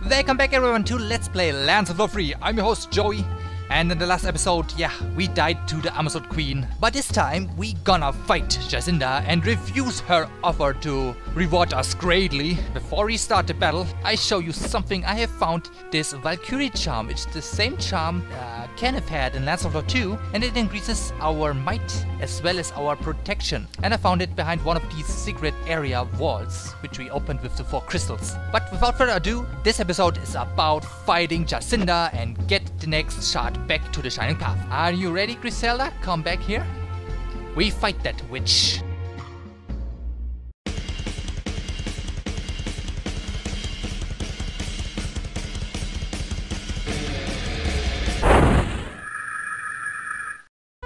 Welcome back everyone to Let's Play Lands of Lore 3. I'm your host Joey, and in the last episode, we died to the Amazon Queen. But this time, we gonna fight Jacinda and refuse her offer to reward us greatly. Before we start the battle, I show you something I have found. This Valkyrie charm. It's the same charm Kenneth had in Lands of Lore 2, and it increases our might as well as our protection. And I found it behind one of these secret area walls, which we opened with the 4 crystals. But without further ado, this episode is about fighting Jacinda and get the next shard back to the Shining Path. Are you ready, Griselda? Come back here. We fight that witch.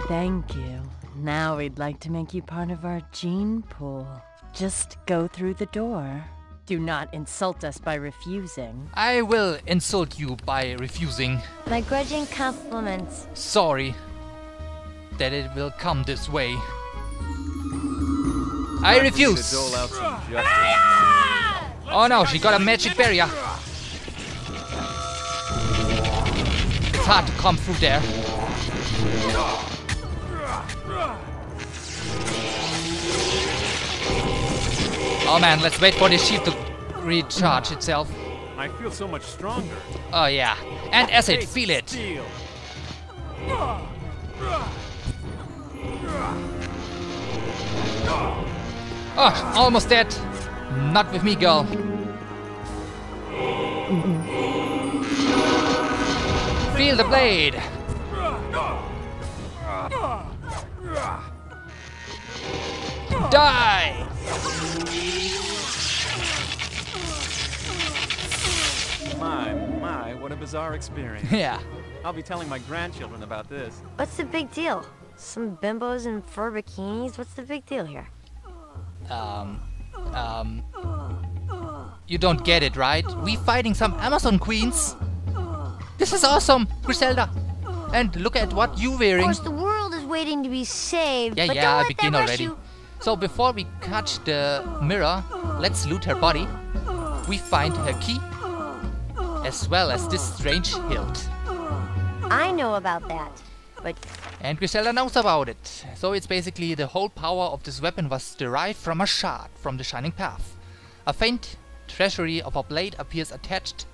Thank you. Now we'd like to make you part of our gene pool. Just go through the door. Do not insult us by refusing. I will insult you by refusing. My grudging compliments. Sorry that it will come this way. I refuse. Oh no, she got a magic barrier. It's hard to come through there. Oh man, let's wait for this shield to recharge itself. I feel so much stronger. Oh yeah, and acid, feel it. Oh, almost dead. Not with me, girl. Feel the blade. Die! My, what a bizarre experience. Yeah. I'll be telling my grandchildren about this. What's the big deal? Some bimbos in fur bikinis? What's the big deal here? You don't get it, right? We fighting some Amazon queens. This is awesome, Griselda. And look at what you wearing. Of course, the world is waiting to be saved. Yeah, but yeah, don't I let begin that rush already. you. So before we catch the mirror, let's loot her body. We find her key, as well as this strange hilt. I know about that, but... And Griselda knows about it. So it's basically the whole power of this weapon was derived from a shard from the Shining Path. A faint treasury of a blade appears attached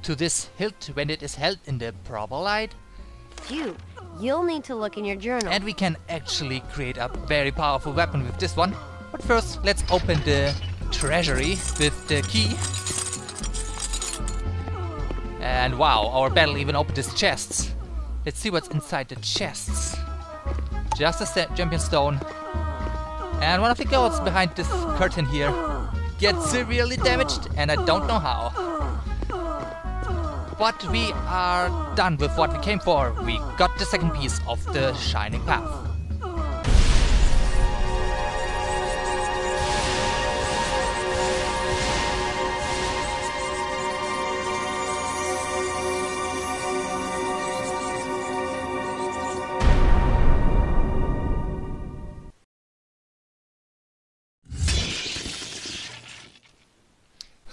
to this hilt when it is held in the proper light. Phew, you'll need to look in your journal. And we can actually create a very powerful weapon with this one. But first, let's open the treasury with the key. And wow, our battle even opened its chests. Let's see what's inside the chests. Just a champion stone. And one of the girls behind this curtain here gets severely damaged, and I don't know how. But we are done with what we came for. We got the second piece of the Shining Path.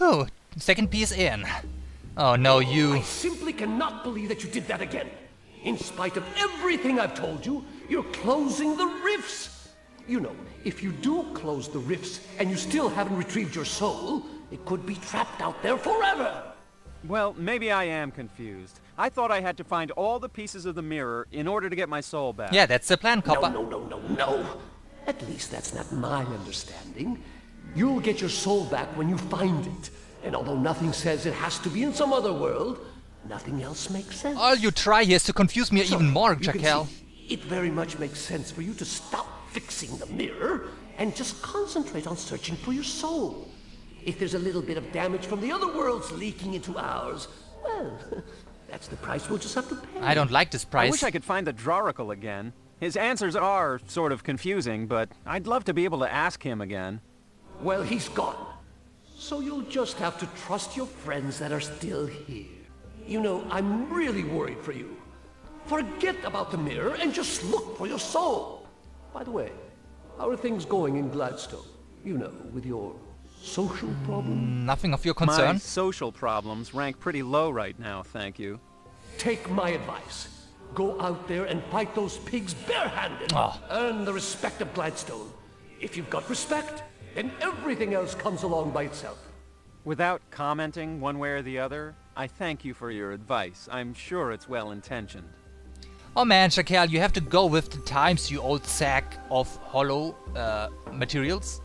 Oh, second piece in. Oh no, you... I simply cannot believe that you did that again. In spite of everything I've told you, you're closing the rifts. You know, if you do close the rifts and you still haven't retrieved your soul, it could be trapped out there forever. Well, maybe I am confused. I thought I had to find all the pieces of the mirror in order to get my soul back. Yeah, that's the plan, Copper. No. At least that's not my understanding. You'll get your soul back when you find it. And although nothing says it has to be in some other world, nothing else makes sense. All you try here is to confuse me even more, Jackal. It very much makes sense for you to stop fixing the mirror and just concentrate on searching for your soul. If there's a little bit of damage from the other worlds leaking into ours, well, that's the price we'll just have to pay. I don't like this price. I wish I could find the Drauracle again. His answers are sort of confusing, but I'd love to be able to ask him again. Well, he's gone. So you'll just have to trust your friends that are still here. You know, I'm really worried for you. Forget about the mirror and just look for your soul. By the way, how are things going in Gladstone? You know, with your Social problem? Nothing of your My concern. social problems rank pretty low right now, thank you. Take my advice. Go out there and fight those pigs barehanded. Oh. Earn the respect of Gladstone. If you've got respect, then everything else comes along by itself. Without commenting one way or the other, I thank you for your advice. I'm sure it's well-intentioned. Oh man, Shakel, you have to go with the times, you old sack of hollow materials.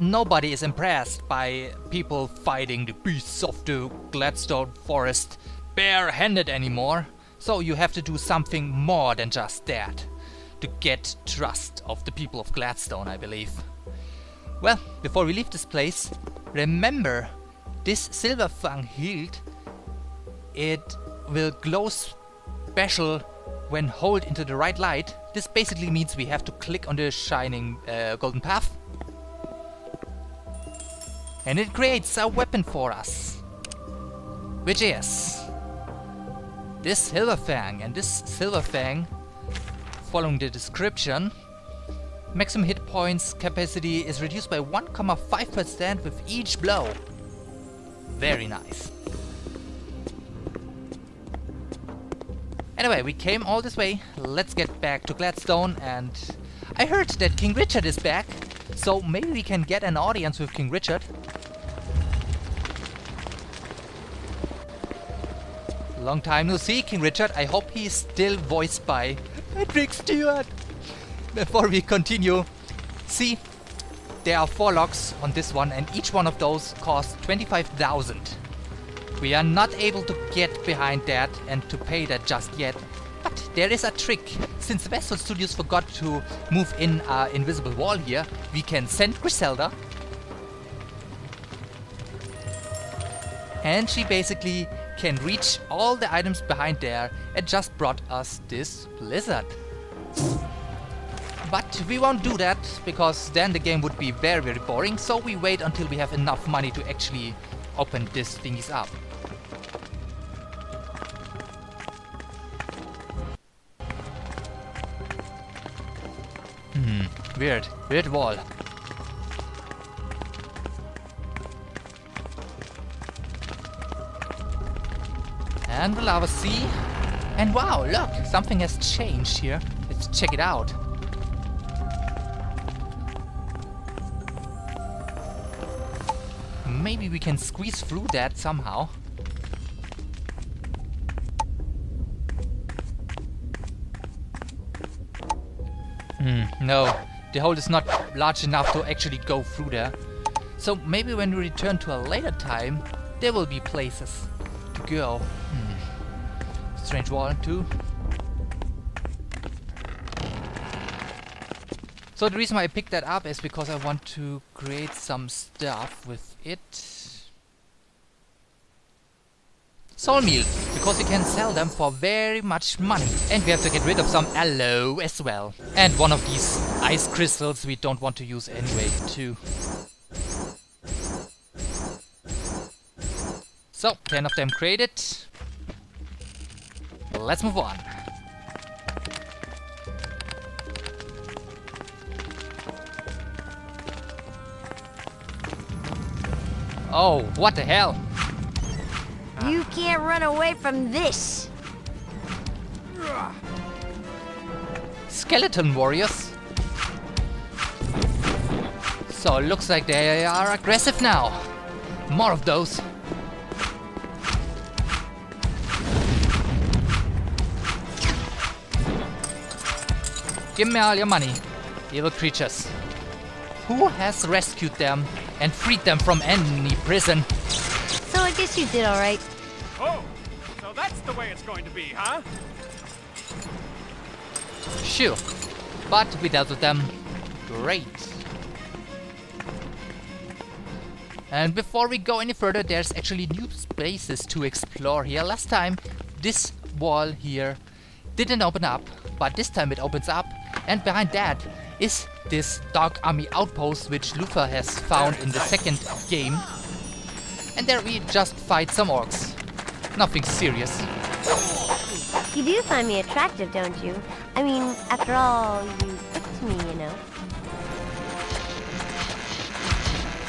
Nobody is impressed by people fighting the beasts of the Gladstone forest bare-handed anymore. So you have to do something more than just that to get trust of the people of Gladstone, I believe. Well, before we leave this place, remember this silver fang hilt. It will glow special when held into the right light. This basically means we have to click on the shining golden path. And it creates a weapon for us, which is this silver fang. And this silver fang, following the description, maximum hit points capacity is reduced by 1,5% with each blow. Very nice. Anyway, we came all this way. Let's get back to Gladstone, and I heard that King Richard is back, so maybe we can get an audience with King Richard. Long time no see, King Richard. I hope he's still voiced by Patrick Stewart. Before we continue, see, there are 4 locks on this one, and each one of those costs 25,000. We are not able to get behind that and to pay that just yet, but there is a trick. Since Vessel Studios forgot to move in our invisible wall here, we can send Griselda, and she basically can reach all the items behind there and just brought us this blizzard. But we won't do that, because then the game would be very, very boring, so we wait until we have enough money to actually open these thingies up. Weird wall. And the lava sea. And wow, look, something has changed here. Let's check it out. Maybe we can squeeze through that somehow. No, the hole is not large enough to actually go through there. So maybe when we return to a later time, there will be places to go. Strange wall too. So the reason why I picked that up is because I want to create some stuff with it. Soul meal, because you can sell them for very much money. And we have to get rid of some aloe as well. And one of these ice crystals we don't want to use anyway too. So, 10 of them created. Let's move on. Oh, what the hell? You can't run away from this. Skeleton warriors. So it looks like they are aggressive now. More of those. Give me all your money, evil creatures. Who has rescued them and freed them from any prison? So I guess you did all right. Oh, so that's the way it's going to be, huh? Sure, but we dealt with them. Great. And before we go any further, there's actually new spaces to explore here. Last time, this wall here didn't open up, but this time it opens up, and behind that is this Dark Army outpost which Luther has found in the second game. And there we just fight some orcs. Nothing serious. You do find me attractive, don't you? I mean, after all, you picked me, you know.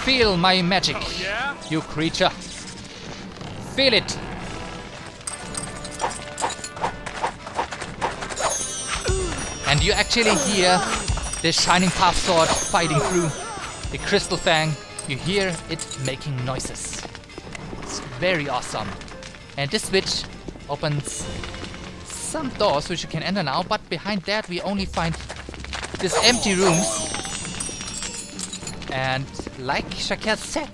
Feel my magic, Yeah? you creature. Feel it. And you actually hear the Shining Path Sword fighting through the Crystal Fang. You hear it making noises. It's very awesome. And this switch opens some doors which you can enter now, but behind that we only find these empty rooms. And like Shakel said,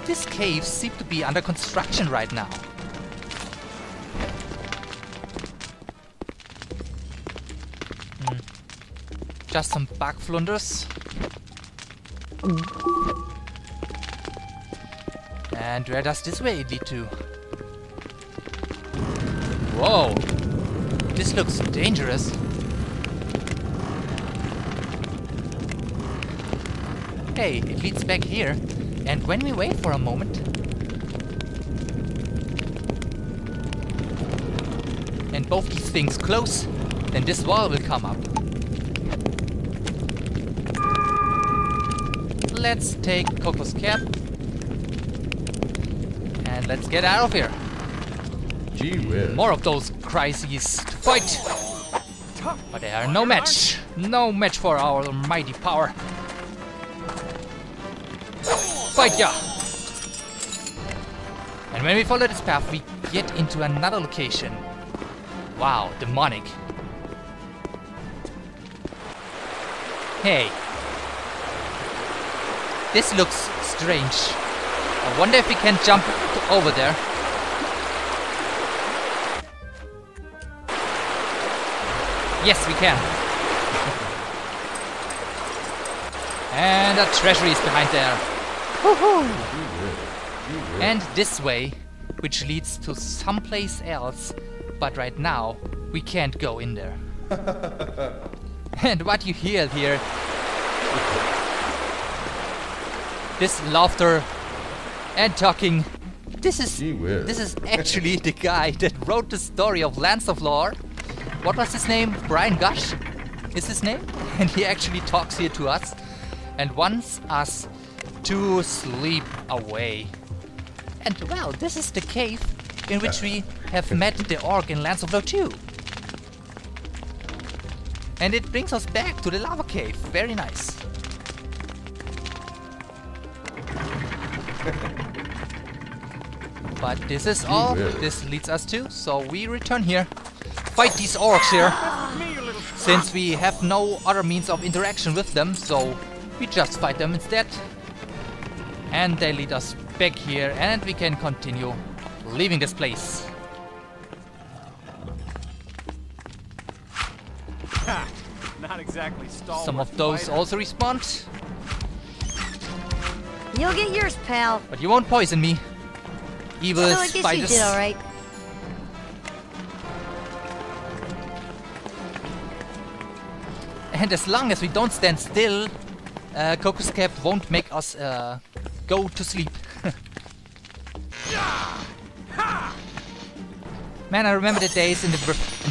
this cave seems to be under construction right now. Just some bug flunders. And where does this way lead to? Whoa! This looks dangerous. Hey, it leads back here. And when we wait for a moment, and both these things close, then this wall will come up. Let's take Coco's cap. And let's get out of here. Gee whiz. More of those crises to fight. But they are no match. No match for our mighty power. Fight ya! And when we follow this path, we get into another location. Wow, demonic. Hey. This looks strange. I wonder if we can jump over there. Yes, we can. And a treasury is behind there. And this way, which leads to someplace else, but right now we can't go in there. And what you hear here, this laughter and talking, this is actually the guy that wrote the story of Lands of Lore. What was his name? Brian Gush is his name, and he actually talks here to us and wants us to sleep away. And well, this is the cave in which we have met the orc in Lands of Lore 2. And it brings us back to the lava cave. Very nice. But this is all this leads us to, so we return here. Fight these orcs here. Since we have no other means of interaction with them, so we just fight them instead. And they lead us back here, and we can continue leaving this place. Not exactly stalwart. Some of those also respawned, You'll get yours, pal. but you won't poison me. Evil So I guess you spiders. did all right. And as long as we don't stand still, Coco's Cap won't make us go to sleep. Man, I remember the days in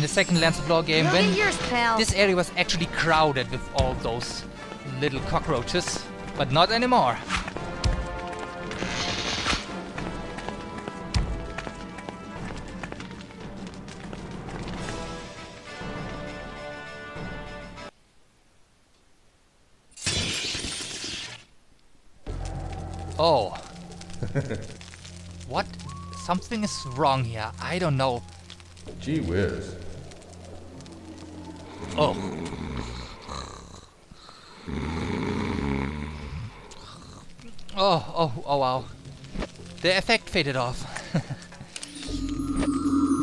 the second Lands of Lore game You'll when get yours, pal. this area was actually crowded with all those little cockroaches, but not anymore. Oh. What? Something is wrong here. I don't know. Gee whiz. Oh. Oh, wow. The effect faded off.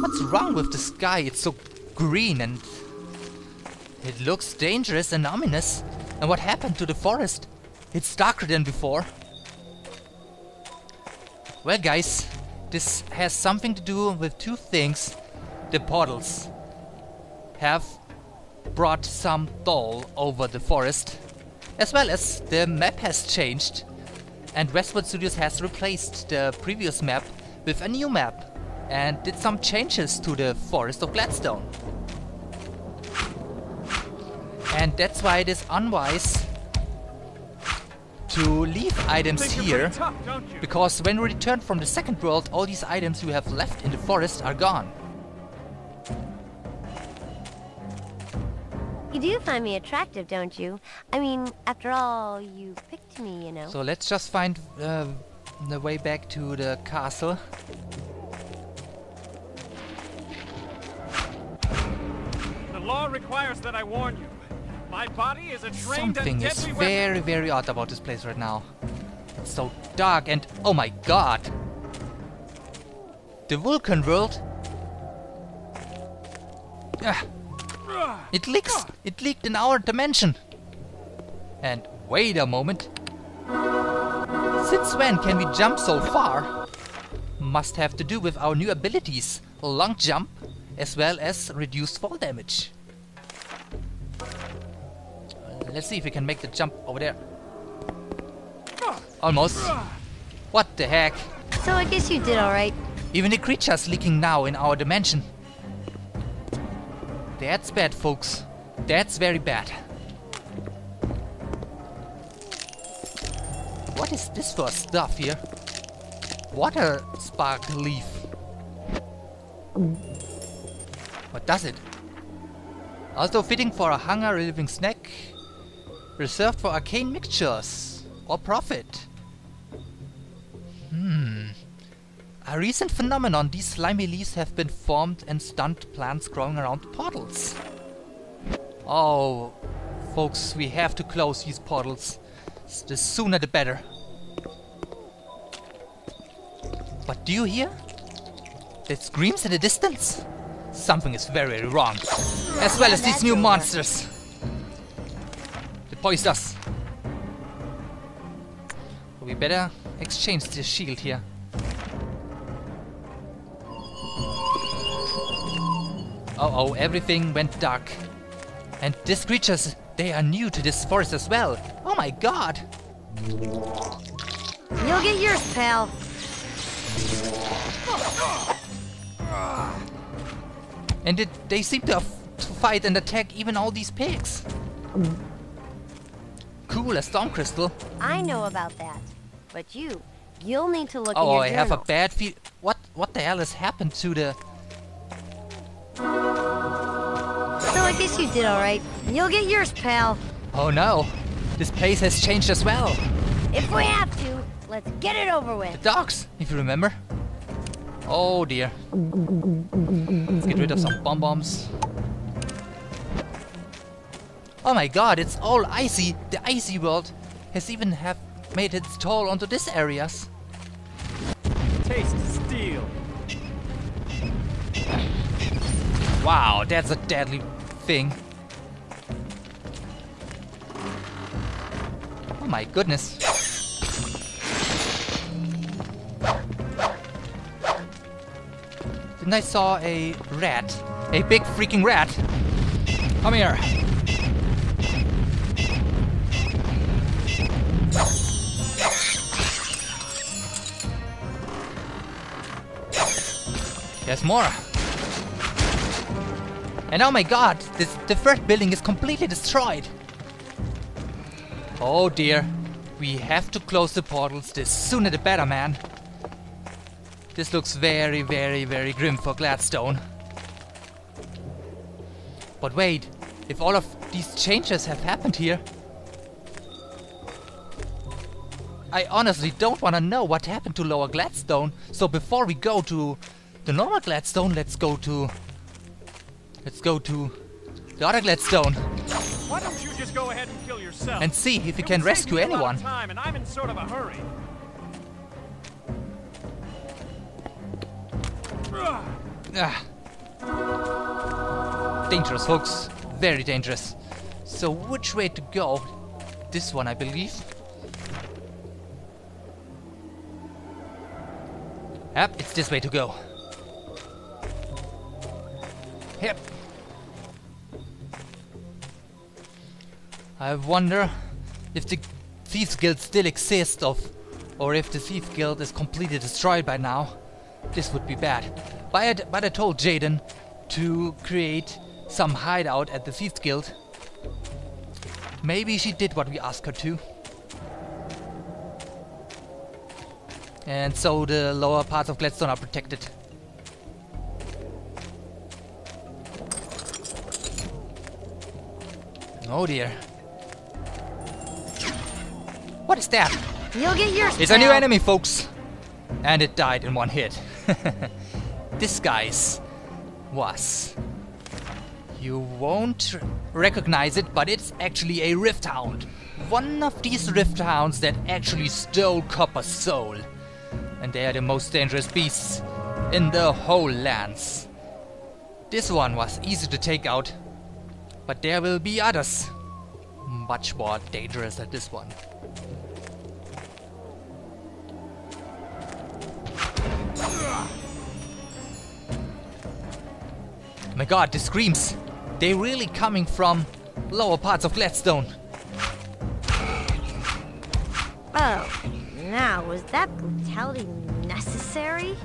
What's wrong with the sky? It's so green and it looks dangerous and ominous. And what happened to the forest? It's darker than before. Well, guys, this has something to do with two things. The portals have brought some dull over the forest, as well as the map has changed, and Westwood Studios has replaced the previous map with a new map and did some changes to the forest of Gladstone. And that's why it is unwise to leave items Think you're here, pretty tough, don't you? because when we return from the second world, all these items we have left in the forest are gone. You do find me attractive, don't you? I mean, after all, you picked me, you know. So let's just find the way back to the castle. The law requires that I warn you. My body is a trained Something and is deadly very, very odd about this place right now. It's so dark and oh my god! The Vulcan world. Ah, it leaks. It leaked in our dimension. And wait a moment. Since when can we jump so far? Must have to do with our new abilities. Long jump as well as reduced fall damage. Let's see if we can make the jump over there. Almost. What the heck? So I guess you did alright. Even the creature's leaking now in our dimension. That's bad, folks. That's very bad. What is this for stuff here? Water spark leaf. What does it? Also fitting for a hunger relieving snack. Reserved for arcane mixtures or profit. A recent phenomenon, these slimy leaves have been formed and stunned plants growing around portals. Oh, folks, we have to close these portals. The sooner the better. What do you hear? That screams in the distance? Something is very, very wrong. As well as these new monsters. They poised us. We better exchange the shield here. Oh, everything went dark. And these creatures, they are new to this forest as well. Oh my god! You'll get yours, pal. And they seem to fight and attack even all these pigs. Cool, a storm crystal. I know about that. But you'll need to look in Oh, your I journal. have a bad feel. What the hell has happened to the... So I guess you did alright. You'll get yours, pal. Oh no, this place has changed as well. If we have to, let's get it over The with. dogs, if you remember. Oh dear. Let's get rid of some bomb-bombs. Oh my god, it's all icy. The Icy World has even made its toll onto these areas. Taste steel. Wow, that's a deadly thing. Oh my goodness. Then I saw a rat. A big freaking rat. Come here. There's more. And oh my god, the third building is completely destroyed. Oh dear. We have to close the portals. The sooner the better, man. This looks very, very, very grim for Gladstone. But wait, if all of these changes have happened here, I honestly don't want to know what happened to Lower Gladstone. So before we go to the normal Gladstone, let's go to the other Gladstone Why don't you just go ahead and kill yourself? and see if we It can would rescue save me a lot anyone. of time, and I'm in sort of a hurry. Ah. Dangerous, folks. Very dangerous. So which way to go? This one, I believe. Yep, it's this way to go. Yep. I wonder if the Thieves Guild still exists, or if the Thieves Guild is completely destroyed by now. This would be bad. But I told Jaden to create some hideout at the Thieves Guild. Maybe she did what we asked her to. And so the lower parts of Gladstone are protected. Oh dear. What is that? You'll get yours. It's a new pal. enemy, folks. And it died in one hit. This guy's was. You won't recognize it, but it's actually a Rift Hound. One of these Rift Hounds that actually stole Copper's soul. And they are the most dangerous beasts in the whole lands. This one was easy to take out, but there will be others. Much more dangerous than this one. My god, the screams! They're really coming from lower parts of Gladstone. Oh, now, was that brutality necessary?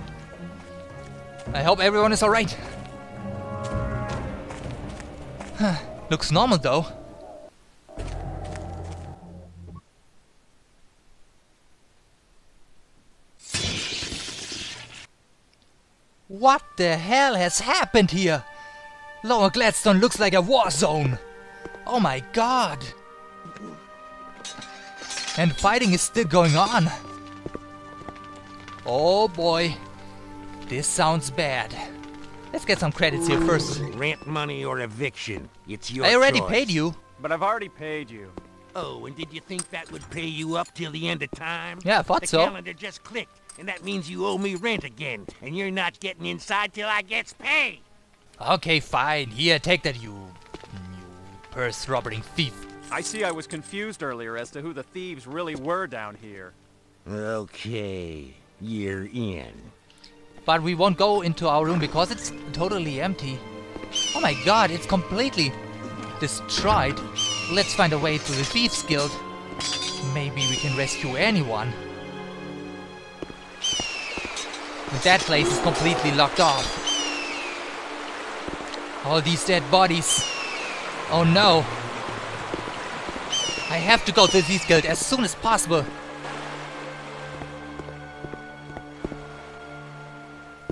I hope everyone is alright. Looks normal though. What the hell has happened here? Lower Gladstone looks like a war zone. Oh my god. And fighting is still going on. Oh boy. This sounds bad. Let's get some credits here first. Rent money or eviction. It's your I already choice. paid you. But I've already paid you. Oh, and did you think that would pay you up till the end of time? Yeah, I thought the so. calendar just clicked, and that means you owe me rent again, and you're not getting inside till I gets paid. Okay, fine. Here, take that, you purse-robbing thief. I see I was confused earlier as to who the thieves really were down here. Okay, you're in. But we won't go into our room because it's totally empty. Oh my god, it's completely destroyed. Let's find a way to the Thieves Guild. Maybe we can rescue anyone. But that place is completely locked off. All these dead bodies. Oh no. I have to go to the Thieves Guild as soon as possible.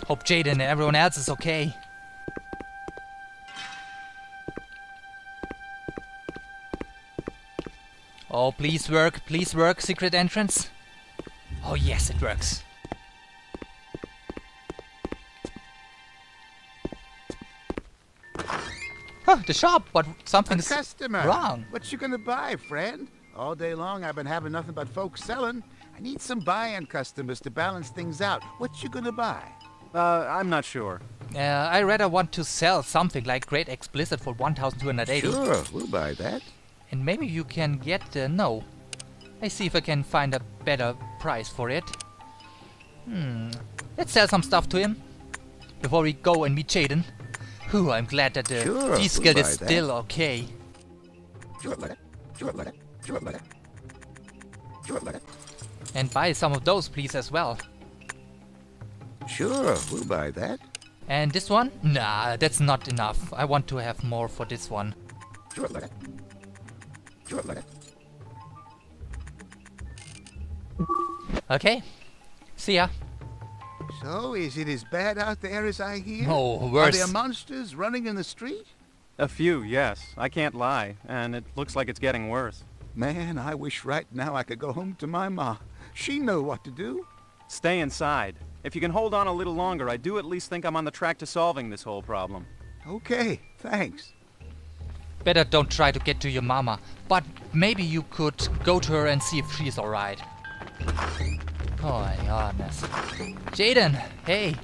Hope Jaden and everyone else is okay. Oh, please work, secret entrance. Oh yes, it works. Huh, the shop, but something's Customer. wrong. What you gonna buy, friend? All day long I've been having nothing but folks selling. I need some buy-in customers to balance things out. What you gonna buy? I'm not sure. I rather want to sell something like Great X Blizzard for 1,280. Sure, we'll buy that. And maybe you can get... no. I see if I can find a better price for it. Let's sell some stuff to him. Before we go and meet Jaden. Whew, I'm glad that the Sure, Thieves we'll Guild buy is that. still okay. And buy some of those please as well. Sure, we'll buy that. And this one? Nah, that's not enough. I want to have more for this one. Okay. See ya. So, is it as bad out there as I hear? No, Are worse. there monsters running in the street? A few, yes. I can't lie. And it looks like it's getting worse. Man, I wish right now I could go home to my ma. She know what to do. Stay inside. If you can hold on a little longer, I do at least think I'm on the track to solving this whole problem. Okay, thanks. Better don't try to get to your mama. But maybe you could go to her and see if she's alright. Oh my goodness. Jaden, hey.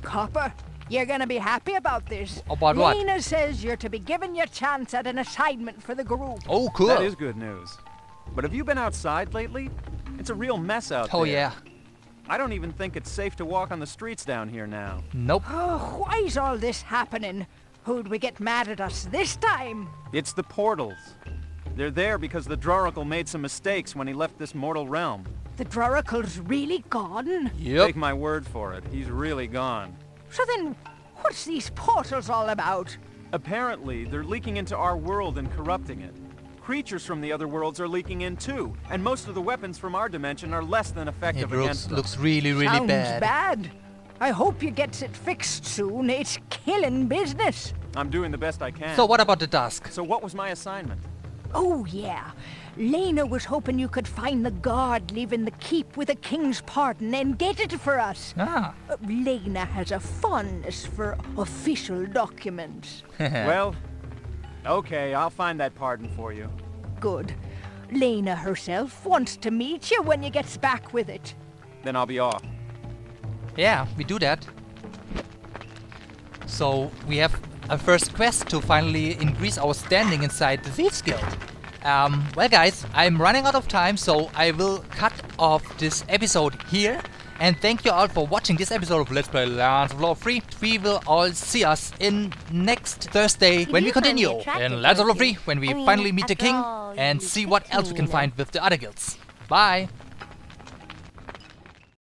Copper, you're gonna be happy about this. About what? Lena says you're to be given your chance at an assignment for the group. Oh, cool. That is good news. But have you been outside lately? It's a real mess out there. Oh yeah. I don't even think it's safe to walk on the streets down here now. Nope. Oh, why's all this happening? Who'd we get mad at us this time? It's the portals. They're there because the Droracle made some mistakes when he left this mortal realm. The Droracle's really gone? Yep. Take my word for it, he's really gone. So then, what's these portals all about? Apparently, they're leaking into our world and corrupting it. creatures from the other worlds are leaking in too, and most of the weapons from our dimension are less than effective against them. Looks really, really Sounds bad. bad. I hope you gets it fixed soon. It's killing business. I'm doing the best I can. So what about the dusk? So what was my assignment? Oh, yeah. Lena was hoping you could find the guard leaving the keep with a king's pardon and get it for us. Ah. Lena has a fondness for official documents. Well, okay, I'll find that pardon for you. Good. Lena herself wants to meet you when you gets back with it. Then I'll be off. Yeah, we do that. So we have a first quest to finally increase our standing inside the Thieves Guild. Well guys, I'm running out of time, so I will cut off this episode here. And thank you all for watching this episode of Let's Play Lands of Lore 3. We will all see us in next Thursday when we continue in Lands of Lore 3, when we finally meet the king and see what else we can find with the other guilds. Bye!